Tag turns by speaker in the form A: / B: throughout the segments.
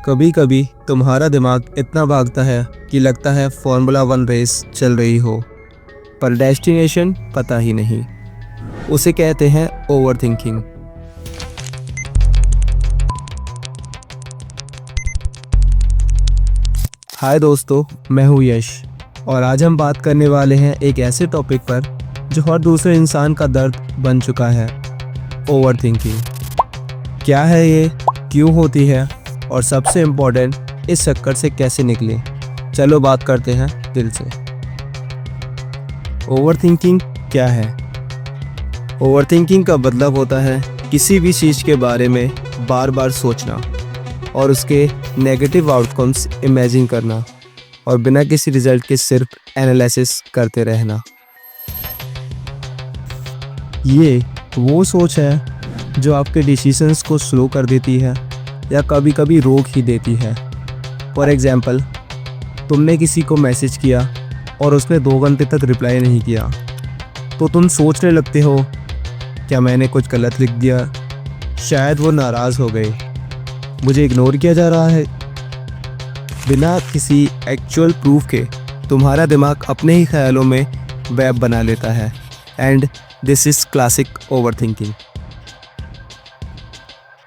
A: कभी कभी तुम्हारा दिमाग इतना भागता है कि लगता है फॉर्मूला 1 रेस चल रही हो, पर डेस्टिनेशन पता ही नहीं। उसे कहते हैं ओवर थिंकिंग। हाय दोस्तों, मैं हूँ यश और आज हम बात करने वाले हैं एक ऐसे टॉपिक पर जो हर दूसरे इंसान का दर्द बन चुका है, ओवर थिंकिंग। क्या है ये, क्यों होती है और सबसे इम्पोर्टेंट, इस चक्कर से कैसे निकलें। चलो बात करते हैं दिल से। ओवर थिंकिंग क्या है? ओवर थिंकिंग का मतलब होता है किसी भी चीज़ के बारे में बार बार सोचना और उसके नेगेटिव आउटकम्स इमेजिन करना और बिना किसी रिजल्ट के सिर्फ एनालिसिस करते रहना। ये वो सोच है जो आपके डिसीजंस को स्लो कर देती है या कभी कभी रोक ही देती है। फॉर एग्जाम्पल, तुमने किसी को मैसेज किया और उसने 2 घंटे तक रिप्लाई नहीं किया, तो तुम सोचने लगते हो क्या मैंने कुछ गलत लिख दिया, शायद वो नाराज़ हो गए, मुझे इग्नोर किया जा रहा है। बिना किसी एक्चुअल प्रूफ के तुम्हारा दिमाग अपने ही ख्यालों में वेब बना लेता है। And this is classic over thinking.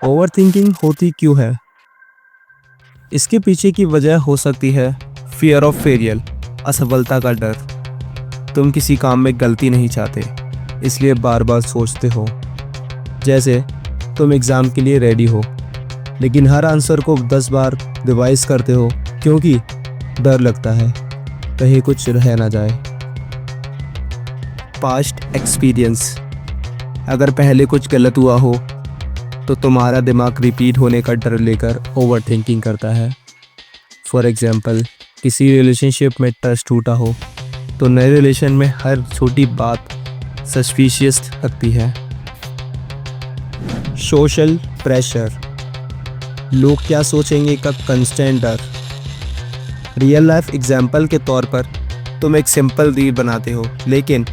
A: Over thinking होती क्यों है? इसके पीछे की वजह हो सकती है फियर ऑफ फेलियर, असफलता का डर। तुम किसी काम में गलती नहीं चाहते, इसलिए बार बार सोचते हो। जैसे तुम एग्ज़ाम के लिए रेडी हो लेकिन हर आंसर को 10 बार रिवाइज करते हो क्योंकि डर लगता है कहीं कुछ रह ना जाए। पास्ट एक्सपीरियंस, अगर पहले कुछ गलत हुआ हो तो तुम्हारा दिमाग रिपीट होने का डर लेकर ओवर थिंकिंग करता है। फॉर एग्जाम्पल, किसी रिलेशनशिप में ट्रस्ट टूटा हो तो नए रिलेशन में हर छोटी बात सस्पिशियस लगती है। सोशल प्रेशर, लोग क्या सोचेंगे का कंस्टेंट डर। रियल लाइफ एग्जाम्पल के तौर पर, तुम एक सिंपल रील बनाते हो लेकिन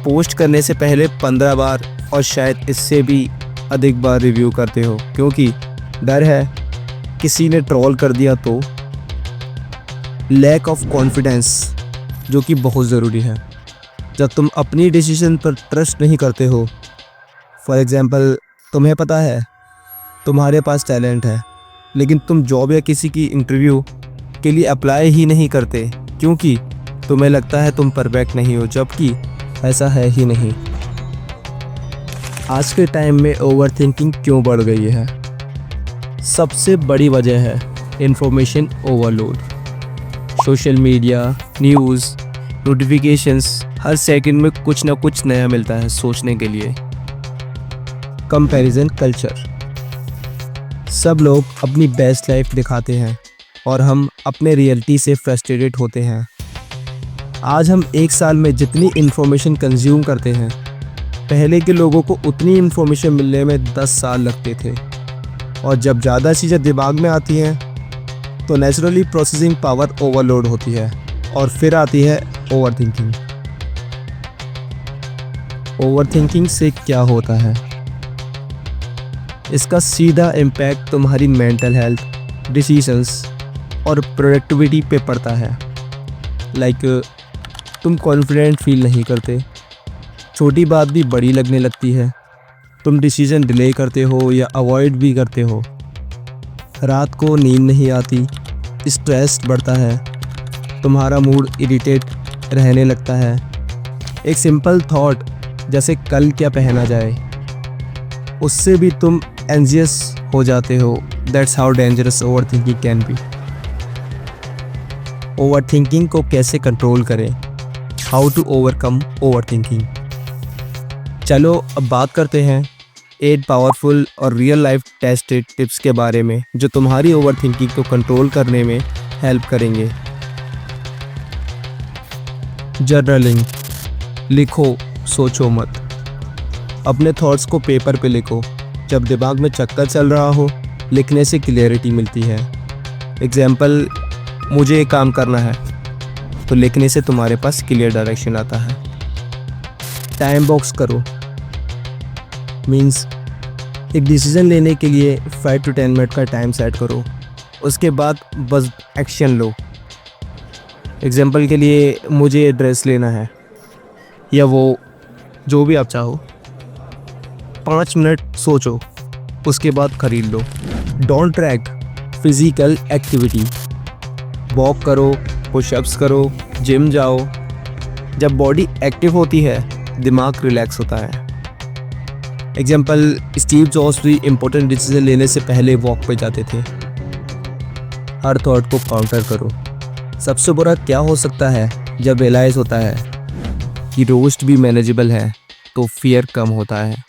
A: पोस्ट करने से पहले 15 बार और शायद इससे भी अधिक बार रिव्यू करते हो क्योंकि डर है किसी ने ट्रोल कर दिया तो। लैक ऑफ कॉन्फिडेंस, जो कि बहुत ज़रूरी है जब तुम अपनी डिसीजन पर ट्रस्ट नहीं करते हो। फॉर एग्जांपल, तुम्हें पता है तुम्हारे पास टैलेंट है लेकिन तुम जॉब या किसी की इंटरव्यू के लिए अप्लाई ही नहीं करते क्योंकि तुम्हें लगता है तुम परफेक्ट नहीं हो, जबकि ऐसा है ही नहीं। आज के टाइम में ओवर थिंकिंग क्यों बढ़ गई है? सबसे बड़ी वजह है information overload. Social media, news, notifications, हर सेकंड में कुछ ना कुछ नया मिलता है सोचने के लिए। कंपैरिजन कल्चर, सब लोग अपनी बेस्ट लाइफ दिखाते हैं और हम अपने रियलिटी से फ्रस्ट्रेटेड होते हैं। आज हम एक साल में जितनी इन्फॉर्मेशन कंज्यूम करते हैं, पहले के लोगों को उतनी इन्फॉर्मेशन मिलने में 10 साल लगते थे। और जब ज़्यादा चीज़ें दिमाग में आती हैं तो नेचुरली प्रोसेसिंग पावर ओवरलोड होती है और फिर आती है ओवर थिंकिंग। ओवर थिंकिंग से क्या होता है? इसका सीधा इम्पैक्ट तुम्हारी मेंटल हेल्थ, डिसीजंस और प्रोडक्टिविटी पे पड़ता है। लाइक तुम कॉन्फिडेंट फील नहीं करते, छोटी बात भी बड़ी लगने लगती है, तुम डिसीजन डिले करते हो या अवॉइड भी करते हो, रात को नींद नहीं आती, स्ट्रेस बढ़ता है, तुम्हारा मूड इरिटेट रहने लगता है। एक सिंपल थॉट जैसे कल क्या पहना जाए, उससे भी तुम एंजियस हो जाते हो। That's how dangerous overthinking can be. Overthinking को कैसे कंट्रोल करें? How to overcome overthinking. चलो अब बात करते हैं 8 पावरफुल और रियल लाइफ टेस्टेड टिप्स के बारे में जो तुम्हारी ओवर थिंकिंग को कंट्रोल करने में हेल्प करेंगे। जर्नलिंग, लिखो, सोचो मत। अपने थॉट्स को पेपर पे लिखो। जब दिमाग में चक्कर चल रहा हो, लिखने से क्लियरिटी मिलती है। एग्जाम्पल, मुझे ये काम करना है, तो लिखने से तुम्हारे पास क्लियर डायरेक्शन आता है। टाइम बॉक्स करो, मीन्स एक डिसीजन लेने के लिए 5 to 10 मिनट का टाइम सेट करो। उसके बाद बस एक्शन लो। एग्जाम्पल के लिए मुझे ये ड्रेस लेना है या वो जो भी आप चाहो, 5 मिनट सोचो, उसके बाद ख़रीद लो। Don't track physical activity. Walk करो, पुशअप्स करो, जिम जाओ। जब बॉडी एक्टिव होती है दिमाग रिलैक्स होता है। एग्जाम्पल, स्टीव जॉब्स भी इम्पोर्टेंट डिसीजन लेने से पहले वॉक पे जाते थे। हर थॉट को काउंटर करो। सबसे बुरा क्या हो सकता है जब रियलाइज़ होता है कि रोस्ट भी मैनेजेबल है तो फियर कम होता है।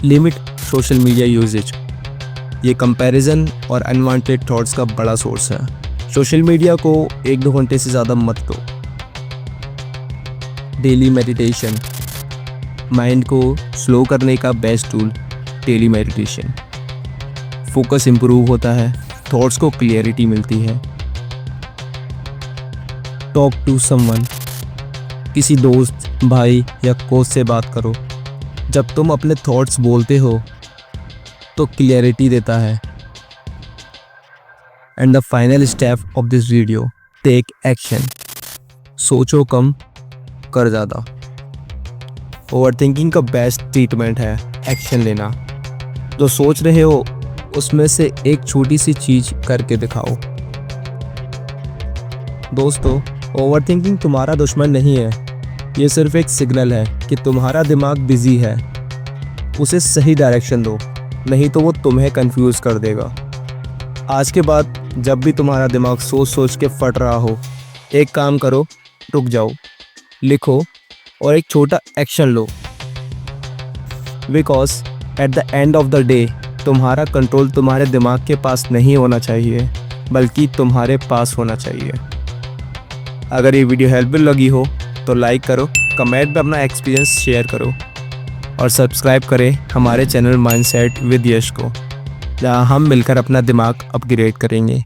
A: Limit social media usage. ये कंपैरिजन और अनवांटेड थॉट्स का बड़ा सोर्स है। सोशल मीडिया को 1-2 घंटे से ज़्यादा मत दो। Daily meditation. माइंड को स्लो करने का best tool daily meditation. Focus improve होता है, थॉट्स को क्लियरिटी मिलती है। Talk to someone. किसी दोस्त, भाई या कोच से बात करो। जब तुम अपने थॉट्स बोलते हो तो क्लियरिटी देता है। And the final step of this video, take action. सोचो कम, कर ज़्यादा। ओवरथिंकिंग का बेस्ट ट्रीटमेंट है एक्शन लेना। जो सोच रहे हो उसमें से एक छोटी सी चीज़ करके दिखाओ। दोस्तों, ओवरथिंकिंग तुम्हारा दुश्मन नहीं है, ये सिर्फ एक सिग्नल है कि तुम्हारा दिमाग बिजी है। उसे सही डायरेक्शन दो, नहीं तो वो तुम्हें कंफ्यूज कर देगा। आज के बाद जब भी तुम्हारा दिमाग सोच सोच के फट रहा हो, एक काम करो, रुक जाओ, लिखो और एक छोटा action low. Because at the end of the day तुम्हारा कंट्रोल तुम्हारे दिमाग के पास नहीं होना चाहिए, बल्कि तुम्हारे पास होना चाहिए। अगर ये वीडियो हेल्पफुल लगी हो तो लाइक करो, कमेंट में अपना एक्सपीरियंस शेयर करो और सब्सक्राइब करें हमारे चैनल माइंडसेट विद यश को, जहाँ हम मिलकर अपना दिमाग अपग्रेड करेंगे।